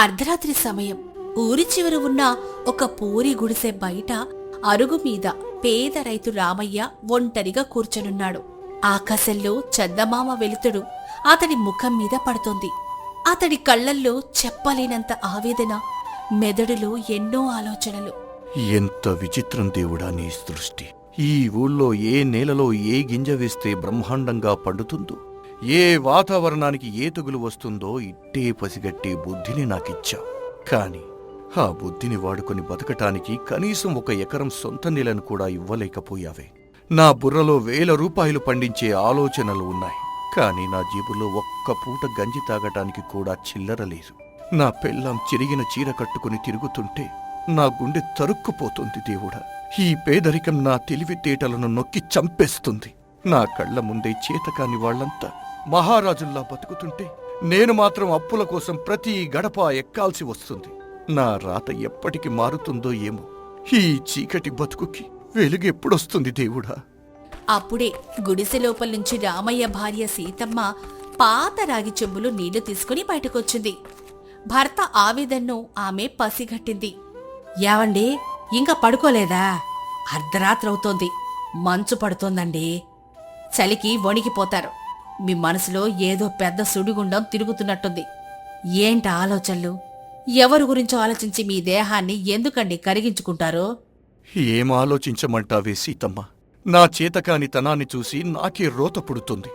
అర్ధరాత్రి సమయం. ఊరి చివర ఉన్న ఒక పూరి గుడిసె బయట అరుగు మీద పేద రైతు రామయ్య ఒంటరిగా కూర్చొనున్నాడు. ఆకాశంలో చందమామ వెలుతురు అతడి ముఖం మీద పడుతోంది. అతడి కళ్లల్లో చెప్పలేనంత ఆవేదన, మెదడులో ఎన్నో ఆలోచనలు. ఎంత విచిత్రం దేవుడా నీ సృష్టి! ఈ ఊళ్ళో ఏ నేలలో ఏ గింజ వేస్తే బ్రహ్మాండంగా పండుతుందో, ఏ వాతావరణానికి ఏ తెగులు వస్తుందో ఇట్టే పసిగట్టే బుద్ధిని నాకిచ్చావు. కాని ఆ బుద్ధిని వాడుకొని బతకటానికి కనీసం 1 ఎకరం సొంత నేలను కూడా ఇవ్వలేకపోయావే. నా బుర్రలో 1000 రూపాయలు పండించే ఆలోచనలు ఉన్నాయి. కాని నా జేబులో 1 పూట గంజి తాగటానికి కూడా చిల్లర లేదు. నా పెళ్ళాం చిరిగిన చీర కట్టుకుని తిరుగుతుంటే నా గుండె తరుక్కుపోతుంది దేవుడా. ఈ పేదరికం నా తెలివితేటలను నొక్కి చంపేస్తుంది. నా కళ్ల ముందే చేతకాని వాళ్లంతా మహారాజుల్లా బతుకుతుంటే నేను మాత్రం అప్పుల కోసం ప్రతి గడప ఎక్కాల్సి వస్తుంది. నా రాత ఎప్పటికి మారుతుందో ఏమో. ఈ చీకటి బతుకుకి వెలుగెప్పుడొస్తుంది దేవుడా? అప్పుడే గుడిసె లోపల నుంచి రామయ్య భార్య సీతమ్మ పాత రాగి చెంబులు నీళ్లు తీసుకుని బయటకొచ్చింది. భర్త ఆవేదన్ను ఆమె పసిగట్టింది. యావండి, ఇంకా పడుకోలేదా? అర్ధరాత్రవుతోంది, మంచు పడుతోందండి. చలికి వణికిపోతారు. మీ మనసులో ఏదో పెద్ద సుడిగుండం తిరుగుతున్నట్టుంది. ఏంట ఆలోచనలు? ఎవరి గురించో ఆలోచించి మీ దేహాన్ని ఎందుకండి కరిగించుకుంటారో? ఏం ఆలోచించమంటావే సీతమ్మ? నా చేతకాని తనాన్ని చూసి నాకే రోత పుడుతుంది.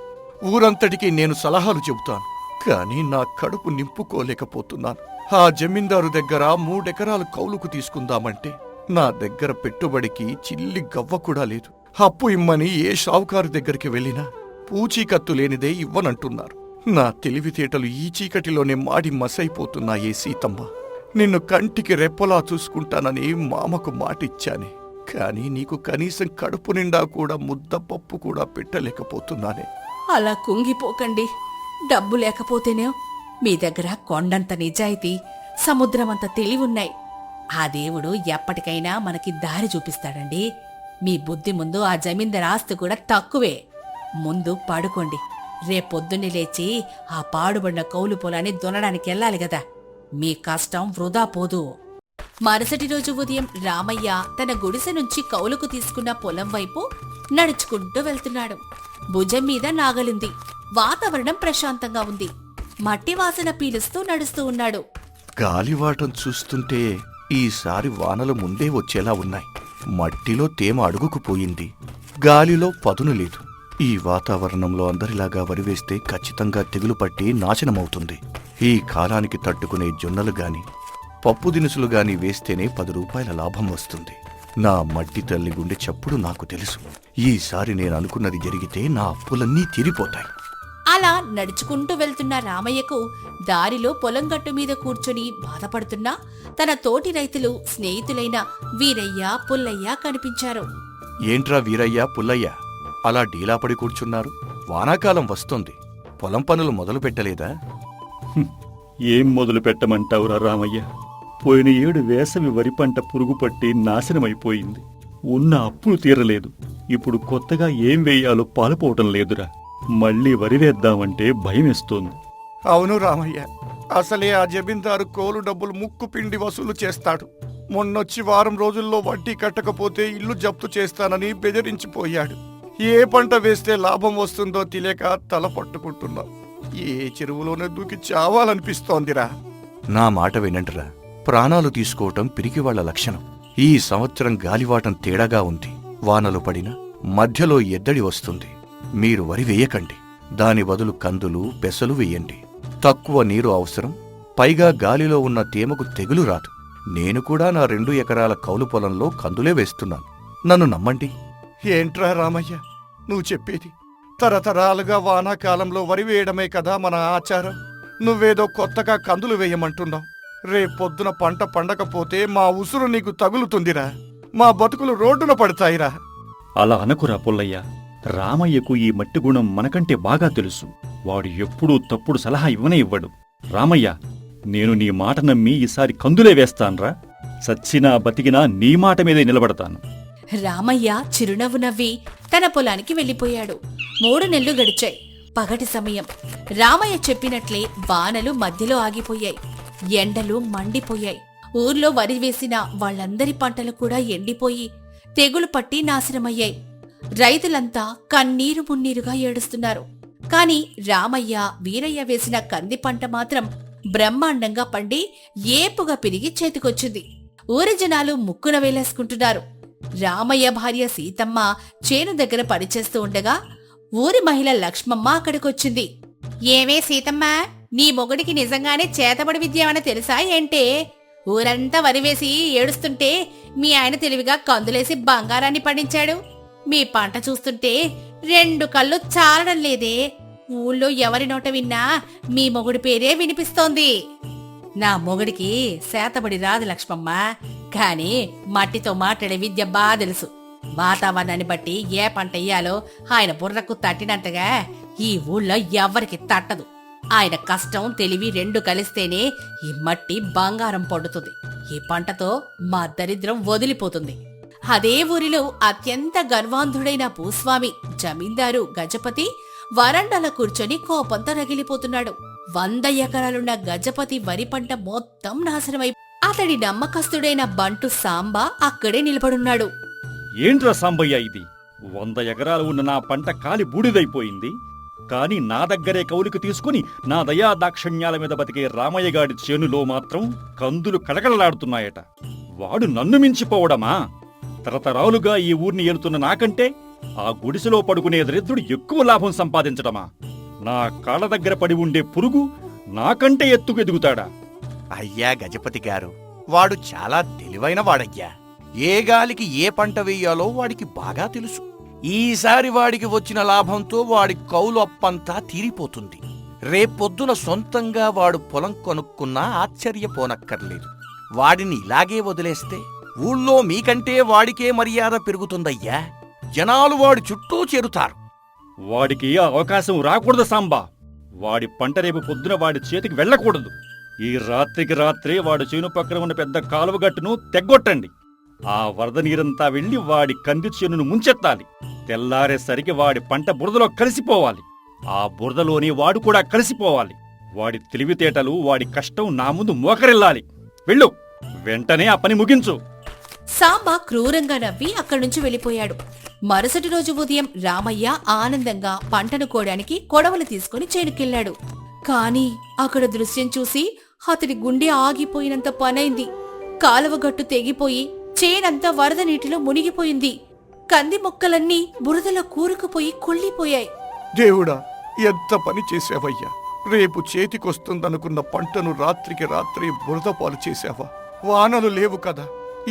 ఊరంతటికీ నేను సలహాలు చెబుతాను, కాని నా కడుపు నింపుకోలేకపోతున్నాను. ఆ జమీందారు దగ్గర 3 ఎకరాలు కౌలుకు తీసుకుందామంటే నా దగ్గర పెట్టుబడికి చిల్లి గవ్వ కూడా లేదు. అప్పు ఇమ్మని ఏ షావుకారు దగ్గరికి వెళ్ళినా పూచీకత్తు లేనిదే ఇవ్వనంటున్నారు. నా తెలివితేటలు ఈ చీకటిలోనే మాడి మసైపోతున్నాయే సీతమ్మ. నిన్ను కంటికి రెప్పలా చూసుకుంటానని మామకు మాటిచ్చానే, కాని నీకు కనీసం కడుపు నిండా కూడా ముద్దపప్పు కూడా పెట్టలేకపోతున్నానే. అలా కుంగిపోకండి. డబ్బు లేకపోతేనే మీ దగ్గర కొండంత నిజాయితీ, సముద్రమంత తెలివున్నాయి. ఆ దేవుడు ఎప్పటికైనా మనకి దారి చూపిస్తాడండి. మీ బుద్ధి ముందు ఆ జమీందార్ ఆస్తి కూడా తక్కువే. ముందు పడుకోండి. రేపొద్దున్నే లేచి ఆ పాడుబడిన కౌలు పొలాన్ని దున్నడానికి వెళ్ళాలి గదా. మీ కష్టం వృధా పోదు. మరుసటి రోజు ఉదయం రామయ్య తన గుడిసె నుంచి కౌలుకు తీసుకున్న పొలం వైపు నడుచుకుంటూ వెళ్తున్నాడు. భుజం మీద నాగలుంది. వాతావరణం ప్రశాంతంగా ఉంది. మట్టి వాసన పీలుస్తూ నడుస్తూ ఉన్నాడు. గాలివాటం చూస్తుంటే ఈసారి వానలు ముందే వచ్చేలా ఉన్నాయి. మట్టిలో తేమ అడుగుకుపోయింది. గాలిలో పదును లేదు. ఈ వాతావరణంలో అందరిలాగా వరివేస్తే ఖచ్చితంగా తెగులు పట్టి నాశనమవుతుంది. ఈ కాలానికి తట్టుకునే జొన్నలు గాని పప్పు దినుసులు గాని వేస్తేనే 10 రూపాయల లాభం వస్తుంది. నా మట్టి తల్లి గుండె చప్పుడు నాకు తెలుసు. ఈసారి నేను అనుకున్నది జరిగితే నా అప్పులన్నీ తీరిపోతాయి. అలా నడుచుకుంటూ వెళ్తున్న రామయ్యకు దారిలో పొలం గట్టు మీద కూర్చొని బాధపడుతున్న తన తోటి రైతులు, స్నేహితులైన వీరయ్య, పుల్లయ్య కనిపించారు. ఏంట్రా వీరయ్య, పుల్లయ్య అలా డీలాపడి కూర్చున్నారు? వానాకాలం వస్తోంది, పొలం పనులు మొదలు పెట్టలేదా? ఏం మొదలు పెట్టమంటావురా రామయ్య? పోయిన ఏడు వేసవి వరి పంట పురుగు పట్టి నాశనమైపోయింది. ఉన్న అప్పులు తీరలేదు. ఇప్పుడు కొత్తగా ఏం వేయాలో పాలుపోవటం లేదురా. మళ్ళీ వరి వేద్దామంటే భయమేస్తోంది. అవును రామయ్య, అసలే ఆ జమీందారు కోలు డబ్బులు ముక్కు పిండి వసూలు చేస్తాడు. మొన్నొచ్చి వారం రోజుల్లో వడ్డీ కట్టకపోతే ఇల్లు జప్తు చేస్తానని బెదిరించిపోయాడు. ఏ పంట వేస్తే లాభం వస్తుందో తెలియక తల పట్టుకుంటున్నాం. ఏ చెరువులోనే దూకి చావాలనిపిస్తోందిరా. నా మాట వినండిరా. ప్రాణాలు తీసుకోవటం పిరికివాళ్ల లక్షణం. ఈ సంవత్సరం గాలివాటం తేడాగా ఉంది. వానలు పడినా మధ్యలో ఎద్దడి వస్తుంది. మీరు వరి వేయకండి. దాని బదులు కందులు, పెసలు వేయండి. తక్కువ నీరు అవసరం. పైగా గాలిలో ఉన్న తేమకు తెగులు రాదు. నేను కూడా నా 2 ఎకరాల కౌలు పొలంలో కందులే వేస్తున్నాను. నన్ను నమ్మండి. ఏంట్రా రామయ్య నువ్వు చెప్పేది? తరతరాలుగా వానాకాలంలో వరి వేయడమే కదా మన ఆచారం. నువ్వేదో కొత్తగా కందులు వేయమంటున్నావు. రేపొద్దున పంట పండకపోతే మా ఉసురు నీకు తగులుతుందిరా. మా బతుకులు రోడ్డున పడతాయిరా. అలా అనకురా పుల్లయ్య. రామయ్యకు ఈ మట్టి గుణం మనకంటే బాగా తెలుసు. వాడు ఎప్పుడూ తప్పుడు సలహా ఇవ్వనే ఇవ్వడు. రామయ్య, నేను నీ మాట నమ్మి ఈసారి కందులే వేస్తాన్రా. సచ్చినా బతికినా నీ మాట మీదే నిలబడతాను. రామయ్య చిరునవ్వు నవ్వి తన పొలానికి వెళ్లిపోయాడు. 3 నెలలు గడిచాయి. పగటి సమయం. రామయ్య చెప్పినట్లే వానలు మధ్యలో ఆగిపోయాయి. ఎండలు మండిపోయాయి. ఊర్లో వరి వేసిన వాళ్ళందరి పంటలు కూడా ఎండిపోయి తెగులు పట్టి నాశనమయ్యాయి. రైతులంతా కన్నీరు మున్నీరుగా ఏడుస్తున్నారు. కాని రామయ్య, వీరయ్య వేసిన కంది పంట మాత్రం బ్రహ్మాండంగా పండి ఏపుగా పెరిగి చేతికొచ్చింది. ఊరి జనాలు ముక్కున వేలేసుకుంటున్నారు. రామయ్య భార్య సీతమ్మ చేను దగ్గర పనిచేస్తూ ఉండగా ఊరి మహిళ లక్ష్మమ్మ అక్కడికొచ్చింది. ఏమే సీతమ్మ, నీ మొగుడికి నిజంగానే చేతబడి విద్య అని తెలుసా ఏంటే? ఊరంతా వరివేసి ఏడుస్తుంటే మీ ఆయన తెలివిగా కందులేసి బంగారాన్ని పండించాడు. మీ పంట చూస్తుంటే 2 కళ్ళు చాలడం లేదే. ఊళ్ళో ఎవరి నోట విన్నా మీ మొగుడి పేరే వినిపిస్తోంది. నా మొగుడికి శాతబడి రాదు లక్ష్మమ్మ, కాని మట్టితో మాట్లాడే విద్య బాగా తెలుసు. వాతావరణాన్ని బట్టి ఏ పంట వేయాలో ఆయన బుర్రకు తట్టినంతగా ఈ ఊళ్ళో ఎవ్వరికి తట్టదు. ఆయన కష్టం, తెలివి 2 కలిస్తేనే ఈ మట్టి బంగారం పండుతుంది. ఈ పంటతో మా దరిద్రం వదిలిపోతుంది. అదే ఊరిలో అత్యంత గర్వాంధుడైన భూస్వామి జమీందారు గజపతి వరండాలో కూర్చొని కోపంతో రగిలిపోతున్నాడు. 100 ఎకరాలున్న గజపతి వరి పంట మొత్తం నాశనమై అతడి నమ్మకస్తుడైన బంటు సాంబా అక్కడే నిలబడున్నాడు. ఏంట్రా సాంబయ్య ఇది? 100 ఎకరాలు ఉన్న నా పంట కాలి బూడిదైపోయింది. కాని నా దగ్గరే కౌలికి తీసుకుని నా దయా దాక్షణ్యాల మీద బతికే రామయ్యగాడి చేనులో మాత్రం కందులు కడకడలాడుతున్నాయట. వాడు నన్ను మించిపోవడమా? తరతరాలుగా ఈ ఊరిని ఏలుతున్న నాకంటే ఆ గుడిసెలో పడుకునే దరిద్రుడు ఎక్కువ లాభం సంపాదించడమా? నా కాళ్ళ దగ్గర పడి ఉండే పురుగు నాకంటే ఎత్తుకు ఎదుగుతాడా? అయ్యా గజపతి గారు, వాడు చాలా తెలివైన వాడయ్యా. ఏ గాలికి ఏ పంట వెయ్యాలో వాడికి బాగా తెలుసు. ఈసారి వాడికి వచ్చిన లాభంతో వాడి కౌలు అప్పంతా తీరిపోతుంది. రేపొద్దున సొంతంగా వాడు పొలం కొనుక్కున్నా ఆశ్చర్యపోనక్కర్లేదు. వాడిని ఇలాగే వదిలేస్తే ఊళ్ళో మీకంటే వాడికే మర్యాద పెరుగుతుందయ్యా. జనాలు వాడి చుట్టూ చేరుతారు. వాడికి ఆ అవకాశం రాకూడదు సాంబా. వాడి పంట రేపు పొద్దున వాడి చేతికి వెళ్ళకూడదు. ఈ రాత్రికి రాత్రే వాడు చేను పక్కన ఉన్న పెద్ద కాలువగట్టును తెగ్గొట్టండి. ఆ వరద నీరంతా వెళ్లి వాడి కంది చేనును ముంచెత్తాలి. తెల్లారేసరికి వాడి పంట బురదలో కలిసిపోవాలి. ఆ బురదలోని వాడు కూడా కలిసిపోవాలి. వాడి తెలివితేటలు, వాడి కష్టం నా ముందు మోకరిల్లాలి. వెళ్ళు, వెంటనే ఆ పని ముగించు. సాంబా క్రూరంగా నవ్వి అక్కడి నుంచి వెళ్ళిపోయాడు. మరుసటి రోజు ఉదయం రామయ్య ఆనందంగా పంటను కోయడానికి కొడవలు తీసుకుని చేనుకెళ్లాడు. కాని అక్కడ దృశ్యం చూసి అతడి గుండె ఆగిపోయినంత పనైంది. కాలువగట్టు తెగిపోయి చేనంతా వరద నీటిలో మునిగిపోయింది. కంది మొక్కలన్నీ బురదలో కూరుకుపోయి కుళ్ళిపోయాయి. దేవుడా, ఎంత పని చేశావయ్యా! రేపు చేతికొస్తుందనుకున్న పంటను రాత్రికి రాత్రి బురద పాలు చేశావా? వానలు లేవు కదా,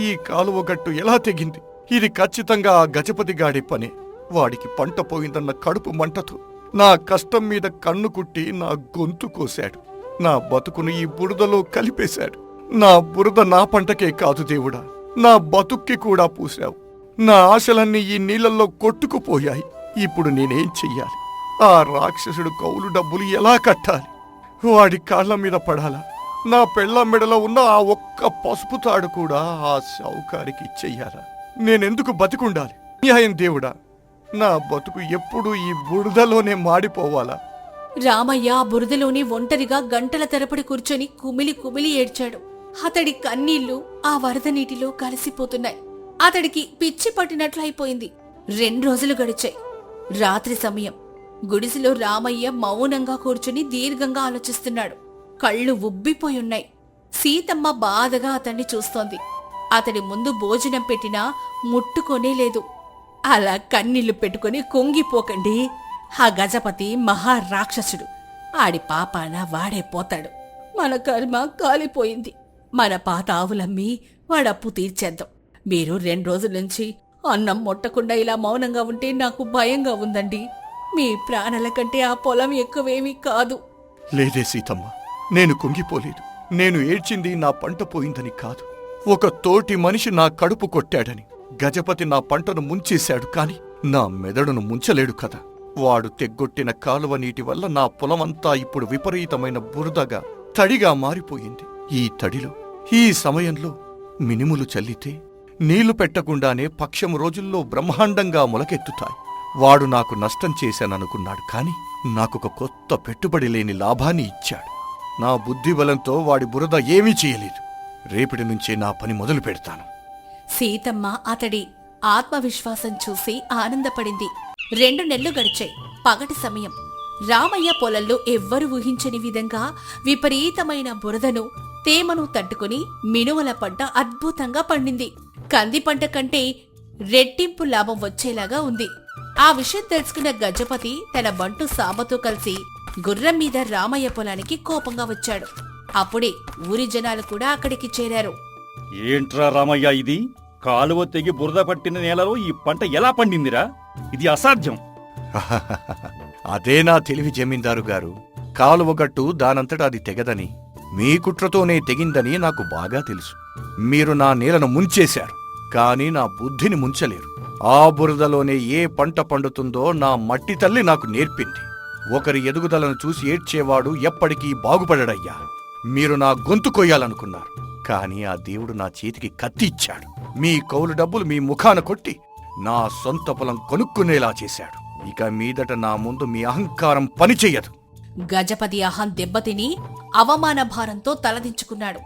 ఈ కాలువగట్టు ఎలా తెగింది? ఇది ఖచ్చితంగా ఆ గజపతి గాడి పనే. వాడికి పంట పోయిందన్న కడుపు మంటతో నా కష్టం మీద కన్ను కుట్టి నా గొంతు కోశాడు. నా బతుకును ఈ బురదలో కలిపేశాడు. నా బురద నా పంటకే కాదు దేవుడా, నా బతుక్కి కూడా పూశావు. నా ఆశలన్నీ ఈ నీళ్లలో కొట్టుకుపోయాయి. ఇప్పుడు నేనేం చెయ్యాలి? ఆ రాక్షసుడు కౌలు డబ్బులు ఎలా కట్టాలి? వాడి కాళ్ల మీద పడాలా? నా పెళ్ళ మెడలో ఉన్న ఆ ఒక్క పసుపు తాడు కూడా ఆ షౌకారికి ఇచ్చెయ్యాలా? నేనెందుకు బతికుండాలి? న్యాయం దేవుడా, నా బతుకు ఎప్పుడు ఈ బురదలోనే మాడిపోవాలా? రామయ్య ఆ బురదలోని ఒంటరిగా గంటల తరపడి కూర్చొని కుమిలి కుమిలి ఏడ్చాడు. అతడి కన్నీళ్లు ఆ వరద నీటిలో కలిసిపోతున్నాయి. అతడికి పిచ్చి పట్టినట్లయిపోయింది. 2 రోజులు గడిచాయి. రాత్రి సమయం. గుడిసెలో రామయ్య మౌనంగా కూర్చుని దీర్ఘంగా ఆలోచిస్తున్నాడు. కళ్ళు ఉబ్బిపోయున్నాయి. సీతమ్మ బాధగా అతన్ని చూస్తోంది. అతడి ముందు భోజనం పెట్టినా ముట్టుకొనే లేదు. అలా కన్నీళ్లు పెట్టుకుని కుంగిపోకండి. ఆ గజపతి మహారాక్షసుడు. ఆడి పాపాన వాడే పోతాడు. మన కర్మ కాలిపోయింది. మన పాత ఆవులమ్మి వాడప్పు తీర్చేద్దాం. మీరు 2 రోజుల నుంచి అన్నం ముట్టకుండా ఇలా మౌనంగా ఉంటే నాకు భయంగా ఉందండి. మీ ప్రాణాల కంటే ఆ పొలం ఎక్కువేమీ కాదు. లేదే సీతమ్మ, నేను కుంగిపోలేదు. నేను ఏడ్చింది నా పంట పోయిందని కాదు, ఒక తోటి మనిషి నా కడుపు కొట్టాడని. గజపతి నా పంటను ముంచేశాడు, కాని నా మెదడును ముంచలేడు కదా. వాడు తెగ్గొట్టిన కాలువ నీటి వల్ల నా పొలమంతా ఇప్పుడు విపరీతమైన బురదగా, తడిగా మారిపోయింది. ఈ తడిలో, ఈ సమయంలో మినుములు చల్లితే నీళ్లు పెట్టకుండానే పక్షం రోజుల్లో బ్రహ్మాండంగా మొలకెత్తుతాయి. వాడు నాకు నష్టం చేశాననుకున్నాడు, కాని నాకొక కొత్త పెట్టుబడి లేని లాభాన్ని ఇచ్చాడు. నా బుద్ధి బలంతో వాడి బురద ఏమీ చేయలేదు. రేపటి నుంచే నా పని మొదలు పెడతాను. సీతమ్మ అతడి ఆత్మవిశ్వాసం చూసి ఆనందపడింది. 2 నెలలు గడిచాయి. పగటి సమయం. రామయ్య పొలంలో ఎవ్వరు ఊహించని విధంగా విపరీతమైన బురదను, తేమను తట్టుకుని మినువల పంట అద్భుతంగా పండింది. కంది పంట కంటే రెట్టింపు లాభం వచ్చేలాగా ఉంది. ఆ విషయం తెలుసుకున్న గజపతి తన బంటు సాంబతో కలిసి గుర్రం మీద రామయ్య పొలానికి కోపంగా వచ్చాడు. అప్పుడే ఊరి జనాలు కూడా అక్కడికి చేరారు. ఏంట్రా రామయ్య ఇది? కాలువ తెగి బురద పట్టిన నేలలో ఈ పంట ఎలా పండిందిరా? ఇది అసాధ్యం. అదే నా తెలివి జమీందారు గారు. కాలువగట్టు దానంతటా అది తెగదని, మీ కుట్రతోనే తెగిందని నాకు బాగా తెలుసు. మీరు నా నేలను ముంచేశారు, కాని నా బుద్ధిని ముంచలేరు. ఆ బురదలోనే ఏ పంట పండుతుందో నా మట్టి తల్లి నాకు నేర్పింది. ఒకరి ఎదుగుదలను చూసి ఏడ్చేవాడు ఎప్పటికీ బాగుపడడయ్యా. మీరు నా గొంతు కొయ్యాలనుకున్నారు, కాని ఆ దేవుడు నా చేతికి కత్తి ఇచ్చాడు. మీ కౌలు డబ్బులు మీ ముఖాన కొట్టి నా సొంత పొలం కొనుక్కునేలా చేశాడు. ఇక మీదట నా ముందు మీ అహంకారం పనిచెయ్యదు. గజపతి అహం దెబ్బతిని అవమాన భారంతో తలదించుకున్నాడు.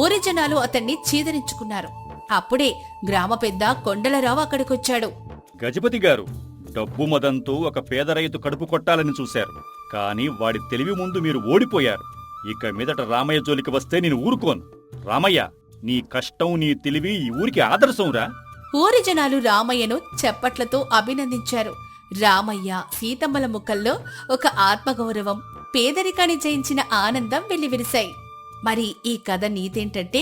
ఊరి జనాలు అతన్ని చీదరించుకున్నారు. అప్పుడే గ్రామ పెద్ద కొండలరావు అక్కడికొచ్చాడు. గజపతి గారు, డబ్బు మదంతో ఒక పేద రైతు కడుపు కొట్టాలని చూశారు, కాని వాడి తెలివి ముందు మీరు ఓడిపోయారు. ఇక మీదట రామయ్య జోలికి వస్తే నేను ఊరుకోను. రామయ్య, నీ కష్టం, నీ తెలివి ఈ ఊరికి ఆదర్శంరా. ఊరి జనాలు రామయ్యను చప్పట్లతో అభినందించారు. రామయ్య, సీతమ్మల ముఖంలో ఒక ఆత్మగౌరవం, పేదరికాన్ని జయించిన ఆనందం వెల్లివిరిశాయి. మరి ఈ కథ నీతేంటంటే,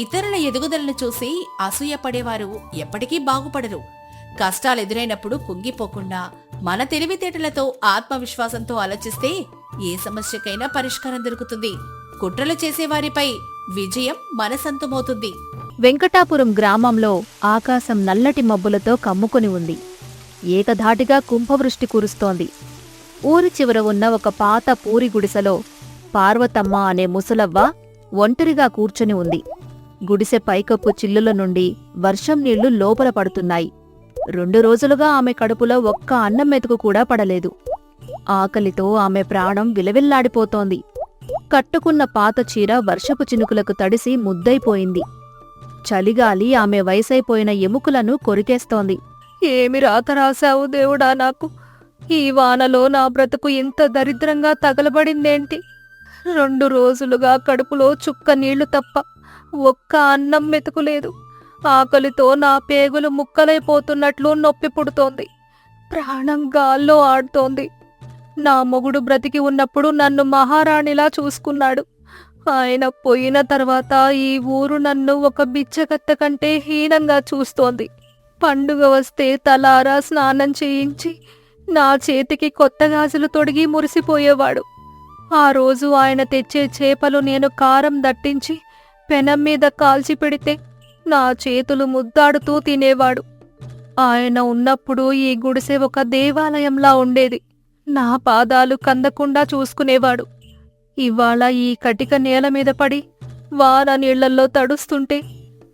ఇతరుల ఎదుగుదలను చూసి అసూయపడేవారు ఎప్పటికీ బాగుపడరు. కష్టాలెదురైనప్పుడు కుంగిపోకుండా మన తెలివితేటలతో, ఆత్మవిశ్వాసంతో ఆలోచిస్తే ఏ సమస్యకైనా పరిష్కారం దొరుకుతుంది. కుట్రలు చేసేవారిపై విజయం మన సొంతమవుతుంది. వెంకటాపురం గ్రామంలో ఆకాశం నల్లటి మబ్బులతో కమ్ముకొని ఉంది. ఏకధాటిగా కుంభవృష్టి కురుస్తోంది. ఊరి చివర ఉన్న ఒక పాత పూరి గుడిసెలో పార్వతమ్మ అనే ముసలవ్వ ఒంటరిగా కూర్చొని ఉంది. గుడిసె పైకప్పు చిల్లుల నుండి వర్షం నీళ్లు లోపల పడుతున్నాయి. 2 రోజులుగా ఆమె కడుపులో ఒక్క అన్నం మెతుకు కూడా పడలేదు. ఆకలితో ఆమె ప్రాణం విలవిల్లాడిపోతోంది. కట్టుకున్న పాత చీర వర్షపు చినుకులకు తడిసి ముద్దైపోయింది. చలిగాలి ఆమె వయసైపోయిన ఎముకలను కొరికేస్తోంది. ఏమి రాత రాశావు దేవుడా నాకు? ఈ వానలో నా బ్రతుకు ఇంత దరిద్రంగా తగలబడిందేంటి? 2 రోజులుగా కడుపులో చుక్క నీళ్లు తప్ప ఒక్క అన్నం మెతుకులేదు. ఆకలితో నా పేగులు ముక్కలైపోతున్నట్లు నొప్పి పుడుతోంది. ప్రాణం గాల్లో ఆడుతోంది. నా మొగుడు బ్రతికి ఉన్నప్పుడు నన్ను మహారాణిలా చూసుకున్నాడు. ఆయన పోయిన తర్వాత ఈ ఊరు నన్ను ఒక బిచ్చగత్త కంటే హీనంగా చూస్తోంది. పండుగ వస్తే తలారా స్నానం చేయించి నా చేతికి కొత్త గాజులు తొడిగి మురిసిపోయేవాడు. ఆ రోజు ఆయన తెచ్చే చేపలు నేను కారం దట్టించి పెనం మీద కాల్చి పెడితే నా చేతులు ముద్దాడుతూ తినేవాడు. ఆయన ఉన్నప్పుడు ఈ గుడిసె ఒక దేవాలయంలా ఉండేది. నా పాదాలు కందకుండా చూసుకునేవాడు. ఇవాళ ఈ కటిక నేల మీద పడి వాన నీళ్లల్లో తడుస్తుంటే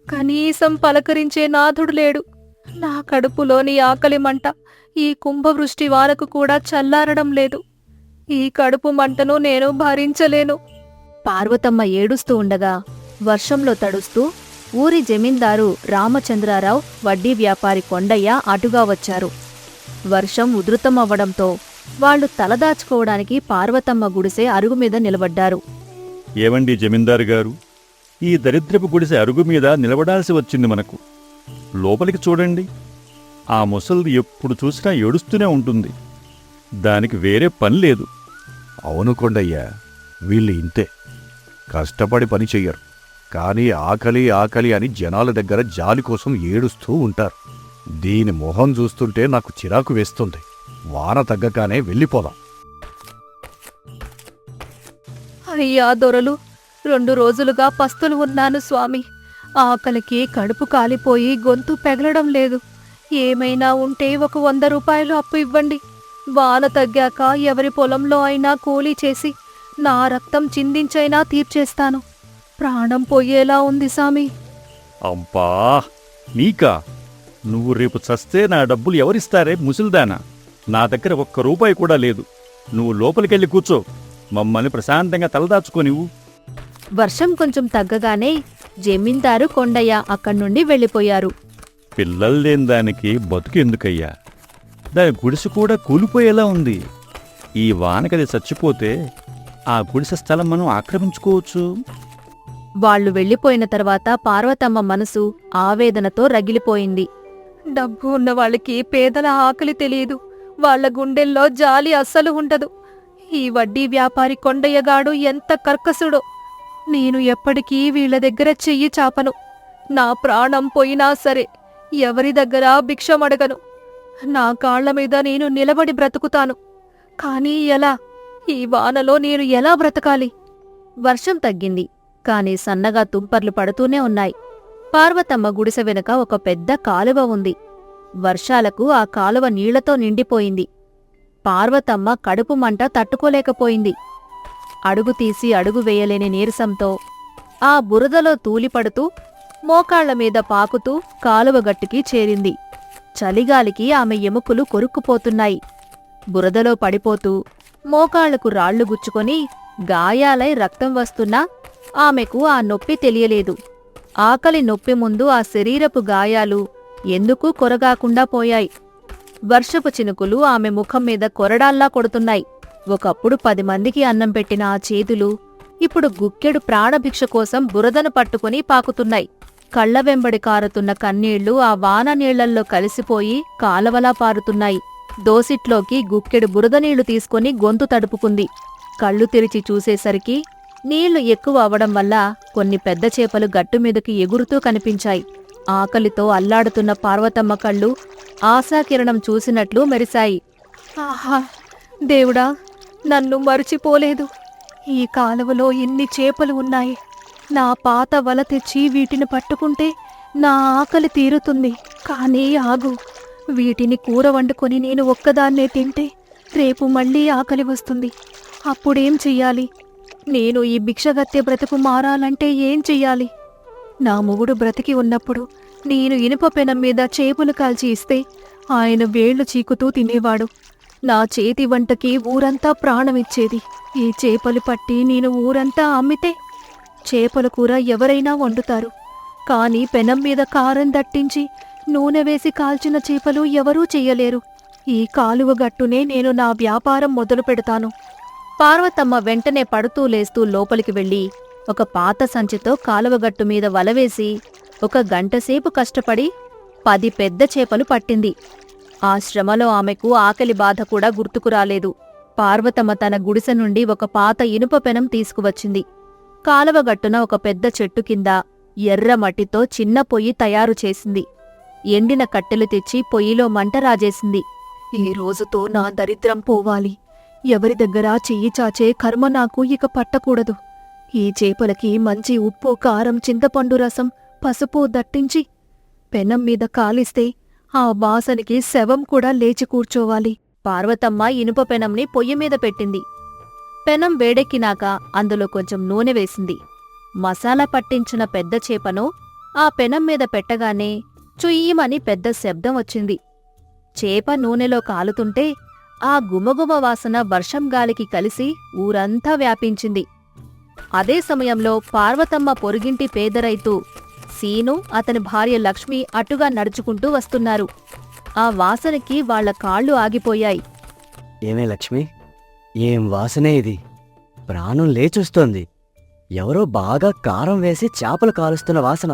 కనీసం పలకరించే నాథుడు లేడు. నా కడుపులోని ఆకలి మంట ఈ కుంభవృష్టి వానకు కూడా చల్లారడం లేదు. ఈ కడుపు మంటను నేను భరించలేను. పార్వతమ్మ ఏడుస్తూ ఉండగా వర్షంలో తడుస్తూ ఊరి జమీందారు రామచంద్రారావు, వడ్డీ వ్యాపారి కొండయ్య అటుగా వచ్చారు. వర్షం ఉధృతమవ్వడంతో వాళ్లు తలదాచుకోవడానికి పార్వతమ్మ గుడిసె అరుగు మీద నిలబడ్డారు. ఏవండి జమీందారు గారు, ఈ దరిద్రపు గుడిసె అరుగు మీద నిలబడాల్సి వచ్చింది మనకు. లోపలికి చూడండి. ఆ ముసలిది ఎప్పుడు చూసినా ఏడుస్తూనే ఉంటుంది. దానికి వేరే పని లేదు. అవును కొండయ్యా, వీళ్ళు ఇంతే. కష్టపడి పని చెయ్యరు, కానీ ఆకలి ఆకలి అని జనాల దగ్గర జాలి కోసం ఏడుస్తూ ఉంటారు. దీని మొహం చూస్తుంటే నాకు చిరాకు వేస్తుంది. వాన తగ్గగానే వెళ్ళిపోదాం. అయ్యా దొరలు, 2 రోజులుగా పస్తులు ఉన్నాను స్వామి. ఆకలికి కడుపు కాలిపోయి గొంతు పెగలడం లేదు. ఏమైనా ఉంటే ఒక 100 రూపాయలు అప్పు ఇవ్వండి. వాన తగ్గాక ఎవరి పొలంలో అయినా కూలీ చేసి నా రక్తం చిందించైనా తీర్చేస్తాను. ప్రాణం పోయేలా ఉంది సామి. అబ్బా, నీకా? నువ్వు రేపు చస్తే నా డబ్బులు ఎవరిస్తారే ముసలిదానా? నా దగ్గర 1 రూపాయి కూడా లేదు. నువ్వు లోపలికెళ్ళి కూర్చో. మమ్మల్ని ప్రశాంతంగా తలదాచుకోనివ్వు. వర్షం కొంచెం తగ్గగానే జమీందారు కొండయ్య అక్కడ్నుండి వెళ్ళిపోయారు. పిల్లలు లేని దానికి బతుకెందుకయ్యా? దాని గుడిసె కూడా కూలిపోయేలా ఉంది. ఈ వానకది చచ్చిపోతే ఆ గుడిసె స్థలం మనం ఆక్రమించుకోవచ్చు. వాళ్ళు వెళ్ళిపోయిన తర్వాత పార్వతమ్మ మనసు ఆవేదనతో రగిలిపోయింది. డబ్బు ఉన్న వాళ్ళకి పేదల ఆకలి తెలియదు. వాళ్ల గుండెల్లో జాలి అస్సలు ఉండదు. ఈ వడ్డీ వ్యాపారి కొండయ్యగాడు ఎంత కర్కసుడో. నేను ఎప్పటికీ వీళ్ల దగ్గర చెయ్యి చాపను. నా ప్రాణం పోయినా సరే ఎవరి దగ్గర భిక్షమడగను. నా కాళ్ల మీద నేను నిలబడి బ్రతుకుతాను. కానీ ఎలా? ఈ వానలో నేను ఎలా బ్రతకాలి? వర్షం తగ్గింది, కాని సన్నగా తుంపర్లు పడుతూనే ఉన్నాయి. పార్వతమ్మ గుడిసె వెనుక ఒక పెద్ద కాలువ ఉంది. వర్షాలకు ఆ కాలువ నీళ్లతో నిండిపోయింది. పార్వతమ్మ కడుపు మంట తట్టుకోలేకపోయింది. అడుగు తీసి అడుగు వేయలేని నీరసంతో ఆ బురదలో తూలిపడుతూ మోకాళ్ల మీద పాకుతూ కాలువ గట్టుకి చేరింది. చలిగాలికి ఆమె ఎముకలు కొరుక్కుపోతున్నాయి. బురదలో పడిపోతూ మోకాళ్లకు రాళ్లు గుచ్చుకొని గాయాలై రక్తం వస్తున్నా ఆమెకు ఆ నొప్పి తెలియలేదు. ఆకలి నొప్పి ముందు ఆ శరీరపు గాయాలు ఎందుకూ కొరగాకుండా పోయాయి. వర్షపు చినుకులు ఆమె ముఖం మీద కొరడాల్లా కొడుతున్నాయి. ఒకప్పుడు 10 మందికి అన్నం పెట్టిన ఆ చేతులు ఇప్పుడు గుక్కెడు ప్రాణభిక్ష కోసం బురదను పట్టుకుని పాకుతున్నాయి. కళ్ల వెంబడి కారుతున్న కన్నీళ్లు ఆ వాన నీళ్లల్లో కలిసిపోయి కాలవలా పారుతున్నాయి. దోసిట్లోకి గుక్కెడు బురద నీళ్లు తీసుకుని గొంతు తడుపుకుంది. కళ్ళు తెరిచి చూసేసరికి నీళ్లు ఎక్కువ అవడం వల్ల కొన్ని పెద్ద చేపలు గట్టుమీదకి ఎగురుతూ కనిపించాయి. ఆకలితో అల్లాడుతున్న పార్వతమ్మ కళ్ళు ఆశాకిరణం చూసినట్లు మెరిశాయి. ఆహా, దేవుడా, నన్ను మరిచిపోలేదు. ఈ కాలువలో ఎన్ని చేపలు ఉన్నాయి. నా పాత వల తెచ్చి వీటిని పట్టుకుంటే నా ఆకలి తీరుతుంది. కానీ ఆగు, వీటిని కూర వండుకొని నేను ఒక్కదాన్నే తింటే రేపు మళ్ళీ ఆకలి వస్తుంది. అప్పుడేం చెయ్యాలి? నేను ఈ భిక్షగత్తె బ్రతుకు మారాలంటే ఏం చెయ్యాలి? నా మొగుడు బ్రతికి ఉన్నప్పుడు నేను ఇనుప పెనం మీద చేపలు కాల్చి ఇస్తే ఆయన వేళ్లు చీకుతూ తినేవాడు. నా చేతి వంటకి ఊరంతా ప్రాణమిచ్చేది. ఈ చేపలు పట్టి నేను ఊరంతా అమ్మితే చేపల కూర ఎవరైనా వండుతారు. కాని పెనం మీద కారం దట్టించి నూనె వేసి కాల్చిన చేపలు ఎవరూ చెయ్యలేరు. ఈ కాలువ గట్టునే నేను నా వ్యాపారం మొదలు పెడతాను. పార్వతమ్మ వెంటనే పడుతూ లేస్తూ లోపలికి వెళ్లి ఒక పాత సంచితో కాలువగట్టు మీద వలవేసి 1 గంటసేపు కష్టపడి 10 పెద్ద చేపలు పట్టింది. ఆ శ్రమలో ఆమెకు ఆకలి బాధ కూడా గుర్తుకురాలేదు. పార్వతమ్మ తన గుడిసె నుండి ఒక పాత ఇనుప పెనం తీసుకువచ్చింది. కాలువగట్టున ఒక పెద్ద చెట్టు కింద ఎర్ర మట్టితో చిన్న పొయ్యి తయారు చేసింది. ఎండిన కట్టెలు తెచ్చి పొయ్యిలో మంట రాజేసింది. ఈ రోజుతో నా దరిద్రం పోవాలి. ఎవరి దగ్గరా చెయ్యి చాచే కర్మ నాకు ఇక పట్టకూడదు. ఈ చేపలకి మంచి ఉప్పు, కారం, చింతపండు రసం, పసుపు దట్టించి పెనం మీద కాలిస్తే ఆ వాసనకి శవం కూడా లేచి కూర్చోవాలి. పార్వతమ్మ ఇనుప పెనంని పొయ్యి మీద పెట్టింది. పెనం వేడెక్కినాక అందులో కొంచెం నూనె వేసింది. మసాలా పట్టించిన పెద్ద చేపను ఆ పెనం మీద పెట్టగానే చుయ్యమని పెద్ద శబ్దం వచ్చింది. చేప నూనెలో కాలుతుంటే ఆ గుమగుమ వాసన వర్షం గాలికి కలిసి ఊరంతా వ్యాపించింది. అదే సమయంలో పార్వతమ్మ పొరుగింటి పేదరైతు సీను, అతని భార్య లక్ష్మి అటుగా నడుచుకుంటూ వస్తున్నారు. ఆ వాసనకి వాళ్ల కాళ్ళు ఆగిపోయాయి. ఏమే లక్ష్మి, ఏం వాసనే ఇది? ప్రాణం లేచొస్తోంది. ఎవరో బాగా కారం వేసి చేపలు కాలుస్తున్న వాసన.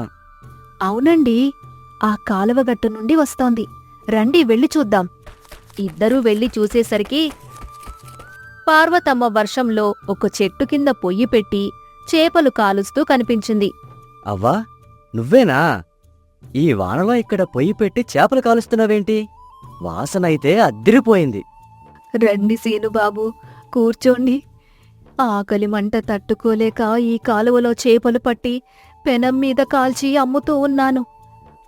అవునండి, ఆ కాలువగట్టు నుండి వస్తోంది. రండి వెళ్ళి చూద్దాం. ఇద్దరూ వెళ్లి చూసేసరికి పార్వతమ్మ వర్షంలో ఒక చెట్టు కింద పొయ్యి పెట్టి చేపలు కాలుస్తూ కనిపించింది. అవ్వా, నువ్వేనా? ఈ వానలో ఇక్కడ పొయ్యి పెట్టి చేపలు కాలుస్తున్నావేంటి? వాసనైతే అద్దిరిపోయింది. రండి సీనుబాబు, కూర్చోండి. ఆకలి మంట తట్టుకోలేక ఈ కాలువలో చేపలు పట్టి పెనం మీద కాల్చి అమ్ముతూ ఉన్నాను.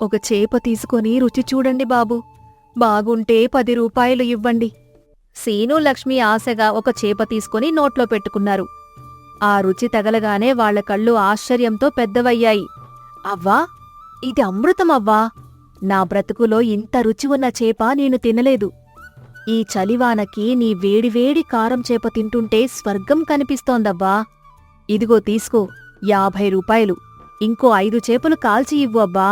ఒక చేప తీసుకొని రుచి చూడండి బాబు. బాగుంటే 10 రూపాయలు ఇవ్వండి. సీను, లక్ష్మి ఆశగా ఒక చేప తీసుకుని నోట్లో పెట్టుకున్నారు. ఆ రుచి తగలగానే వాళ్ల కళ్ళు ఆశ్చర్యంతో పెద్దవయ్యాయి. అవ్వా, ఇది అమృతమవ్వా! నా బ్రతుకులో ఇంత రుచి ఉన్న చేప నేను తినలేదు. ఈ చలివానకి నీ వేడివేడి కారం చేప తింటుంటే స్వర్గం కనిపిస్తోందబ్బా. ఇదిగో తీసుకో 50 రూపాయలు. ఇంకో 5 చేపలు కాల్చి ఇవ్వు అబ్బా.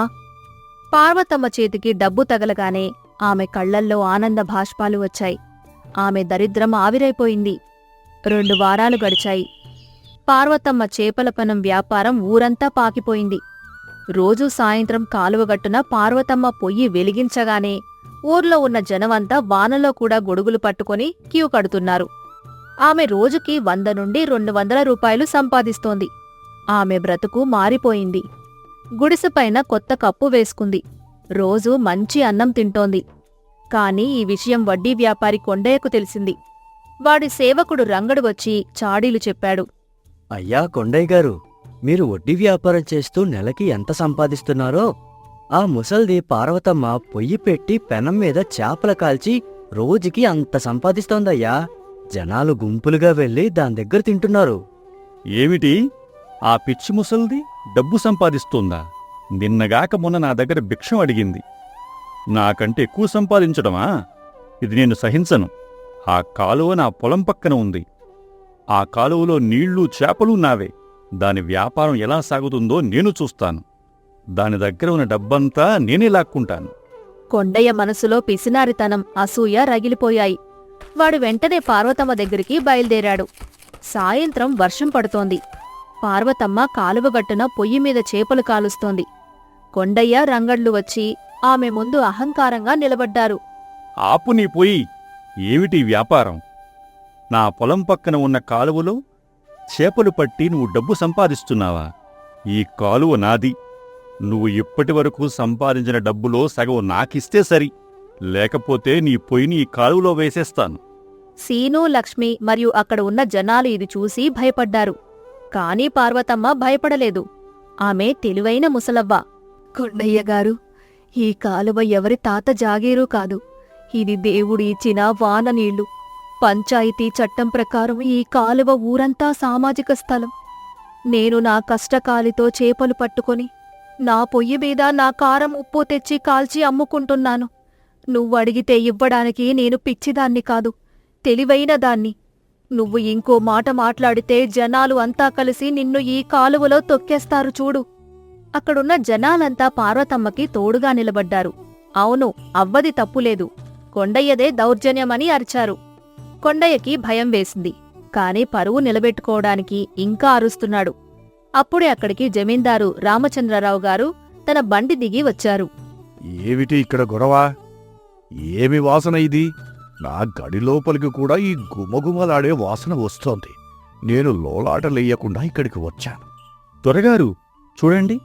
పార్వతమ్మ చేతికి డబ్బు తగలగానే ఆమె కళ్లల్లో ఆనంద భాష్పాలు వచ్చాయి. ఆమె దరిద్రం ఆవిరైపోయింది. 2 వారాలు గడిచాయి. పార్వతమ్మ చేపల పనం వ్యాపారం ఊరంతా పాకిపోయింది. రోజూ సాయంత్రం కాలువగట్టున పార్వతమ్మ పొయ్యి వెలిగించగానే ఊర్లో ఉన్న జనమంతా వానలో కూడా గొడుగులు పట్టుకొని క్యూ కడుతున్నారు. ఆమె రోజుకి 100 నుండి 200 రూపాయలు సంపాదిస్తోంది. ఆమె బ్రతుకు మారిపోయింది. గుడిసెపైన కొత్త కప్పు వేసుకుంది. రోజూ మంచి అన్నం తింటోంది. కాని ఈ విషయం వడ్డీ వ్యాపారి కొండయ్యకు తెలిసింది. వాడి సేవకుడు రంగడు వచ్చి చాడీలు చెప్పాడు. అయ్యా కొండయ్య గారు, మీరు వడ్డీ వ్యాపారం చేస్తూ నెలకి ఎంత సంపాదిస్తున్నారో ఆ ముసల్ది పార్వతమ్మ పొయ్యి పెట్టి పెనం మీద చేపలు కాల్చి రోజుకి అంత సంపాదిస్తోందయ్యా. జనాలు గుంపులుగా వెళ్లి దాని దగ్గర తింటున్నారు. ఏమిటి? ఆ పిచ్చి ముసల్ది డబ్బు సంపాదిస్తోందా? నిన్నగాక మొన్న నా దగ్గర భిక్షం అడిగింది. నాకంటే ఎక్కువ సంపాదించడమా? ఇది నేను సహించను. ఆ కాలువ నా పొలం పక్కన ఉంది. ఆ కాలువలో నీళ్లు చేపలు నావే. దాని వ్యాపారం ఎలా సాగుతుందో నేను చూస్తాను. దాని దగ్గర ఉన్న డబ్బంతా నేనే లాక్కుంటాను. కొండయ్య మనసులో పిసినారితనం, అసూయ రగిలిపోయాయి. వాడు వెంటనే పార్వతమ్మ దగ్గరికి బయలుదేరాడు. సాయంత్రం వర్షం పడుతోంది. పార్వతమ్మ కాలువగట్టున పొయ్యి మీద చేపలు కాలుస్తోంది. కొండయ్య రంగళ్ళు వచ్చి ఆమె ముందు అహంకారంగా నిలబడ్డారు. ఆపు నీ పోయి. ఏమిటి వ్యాపారం? నా పొలం పక్కన ఉన్న కాలువలో చేపలు పట్టి నువ్వు డబ్బు సంపాదిస్తున్నావా? ఈ కాలువ నాది. నువ్వు ఇప్పటివరకు సంపాదించిన డబ్బులో సగం నాకిస్తే సరి. లేకపోతే నీ పొయ్యిని ఈ కాలువలో వేసేస్తాను. సీను, లక్ష్మి మరియు అక్కడ ఉన్న జనాలు ఇది చూసి భయపడ్డారు. కాని పార్వతమ్మ భయపడలేదు. ఆమె తెలివైన ముసలవ్వ. కొండయ్యగారు, ఈ కాలువ ఎవరి తాత జాగీరు కాదు. ఇది దేవుడు ఇచ్చిన వాన నీళ్లు. పంచాయతీ చట్టం ప్రకారం ఈ కాలువ ఊరంతా సామాజిక స్థలం. నేను నా కష్టకాలితో చేపలు పట్టుకొని నా పొయ్యి మీద నా కారం ఉప్పు తెచ్చి కాల్చి అమ్ముకుంటున్నాను. నువ్వడిగితే ఇవ్వడానికి నేను పిచ్చిదాన్ని కాదు, తెలివైన దాన్ని. నువ్వు ఇంకో మాట మాట్లాడితే జనాలు అంతా కలిసి నిన్ను ఈ కాలువలో తొక్కేస్తారు చూడు. అక్కడున్న జనాలంతా పార్వతమ్మకి తోడుగా నిలబడ్డారు. అవును, అవ్వది తప్పులేదు, కొండయ్యదే దౌర్జన్యమని అరిచారు. కొండయ్యకి భయం వేసింది. కాని పరువు నిలబెట్టుకోవడానికి ఇంకా అరుస్తున్నాడు. అప్పుడే అక్కడికి జమీందారు రామచంద్రరావు గారు తన బండి దిగి వచ్చారు. ఏమిటి ఇక్కడ గొడవ? ఏమి వాసన ఇది? నా గడి లోపలికి కూడా ఈ గుమగుమలాడే వాసన వస్తోంది. నేను లోలాటలేయకుండా ఇక్కడికి వచ్చాను. త్వరగారు చూడండి,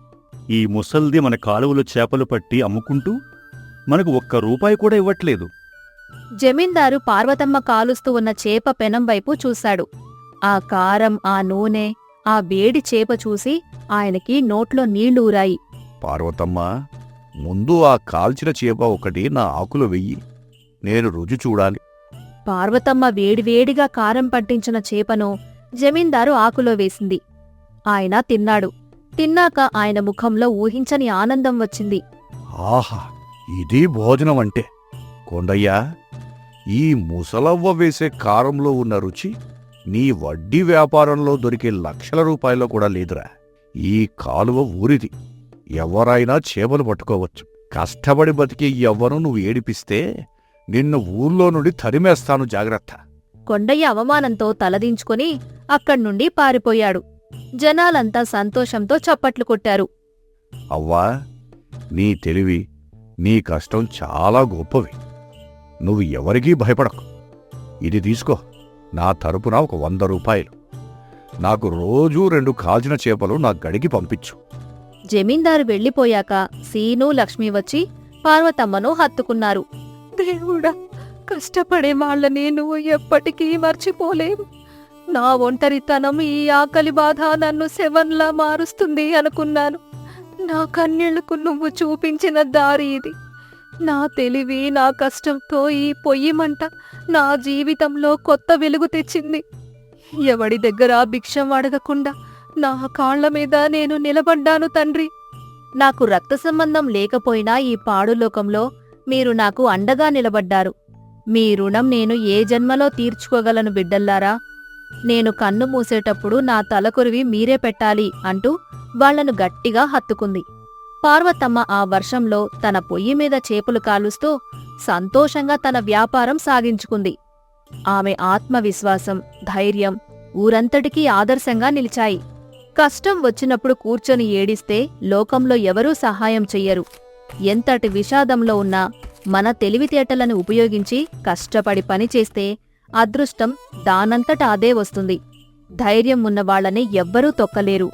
ఈ ముసల్ది మన కాలువలో చేపలు పట్టి అమ్ముకుంటూ మనకు ₹1 కూడా ఇవ్వట్లేదు. జమీందారు పార్వతమ్మ కాలుస్తూ ఉన్న చేప పెనం వైపు చూశాడు. ఆ కారం, ఆ నూనె, ఆ వేడి చేప చూసి ఆయనకి నోట్లో నీళ్లూరాయి. పార్వతమ్మ, ముందు ఆ కాల్చిన చేప ఒకటి నా ఆకులు వెయ్యి. నేను రుచి చూడాలి. పార్వతమ్మ వేడివేడిగా కారం పట్టించిన చేపను జమీందారు ఆకులో వేసింది. ఆయన తిన్నాడు. తిన్నాక ఆయన ముఖంలో ఊహించని ఆనందం వచ్చింది. ఆహా, ఇది భోజనం అంటే! కొండయ్యా, ఈ ముసలవ్వ వేసే కారంలో ఉన్న రుచి నీ వడ్డీ వ్యాపారంలో దొరికే ₹1,00,000 కూడా లేదురా. ఈ కాలువ ఊరిది. ఎవరైనా చేపలు పట్టుకోవచ్చు. కష్టపడి బతికి ఎవ్వరూ నువ్వు ఏడిపిస్తే నిన్ను ఊర్లో నుండి తరిమేస్తాను, జాగ్రత్త. కొండయ్య అవమానంతో తలదించుకుని అక్కడ్నుండి పారిపోయాడు. జనాలంతా సంతోషంతో చప్పట్లు కొట్టారు. అవ్వా, నీ తెలివి, నీ కష్టం చాలా గొప్పవి. నువ్వు ఎవరికీ భయపడకు. ఇది తీసుకో, నా తరపున ఒక ₹100. నాకు రోజూ 2 కాల్చిన చేపలు నా గడికి పంపించు. జమీందారు వెళ్లిపోయాక సీను, లక్ష్మి వచ్చి పార్వతమ్మను హత్తుకున్నారు. దేవుడా, కష్టపడే వాళ్ళని నువ్వు ఎప్పటికీ మర్చిపోలేవు. నా ఒంటరితనం, ఈ ఆకలి బాధ నన్ను శవంలా మారుస్తుంది అనుకున్నాను. నా కన్నీళ్లకు నువ్వు చూపించిన దారి ఇది. నా తెలివి, నా కష్టంతో ఈ పొయ్యి మంట నా జీవితంలో కొత్త వెలుగు తెచ్చింది. ఎవడి దగ్గర భిక్షం అడగకుండా నా కాళ్ల మీద నేను నిలబడ్డాను తండ్రి. నాకు రక్త సంబంధం లేకపోయినా ఈ పాడులోకంలో మీరు నాకు అండగా నిలబడ్డారు. మీ రుణం నేను ఏ జన్మలో తీర్చుకోగలను బిడ్డల్లారా. నేను కన్ను మూసేటప్పుడు నా తలకొరివి మీరే పెట్టాలి అంటూ వాళ్లను గట్టిగా హత్తుకుంది. పార్వతమ్మ ఆ వర్షంలో తన పొయ్యి మీద చేపలు కాలుస్తూ సంతోషంగా తన వ్యాపారం సాగించుకుంది. ఆమె ఆత్మవిశ్వాసం, ధైర్యం ఊరంతటికీ ఆదర్శంగా నిలిచాయి. కష్టం వచ్చినప్పుడు కూర్చొని ఏడిస్తే లోకంలో ఎవరూ సహాయం చెయ్యరు. ఎంతటి విషాదంలో ఉన్నా మన తెలివితేటలను ఉపయోగించి కష్టపడి పనిచేస్తే అదృష్టం దానంతట అదే వస్తుంది. ధైర్యం ఉన్నవాళ్లని ఎవ్వరూ తొక్కలేరు.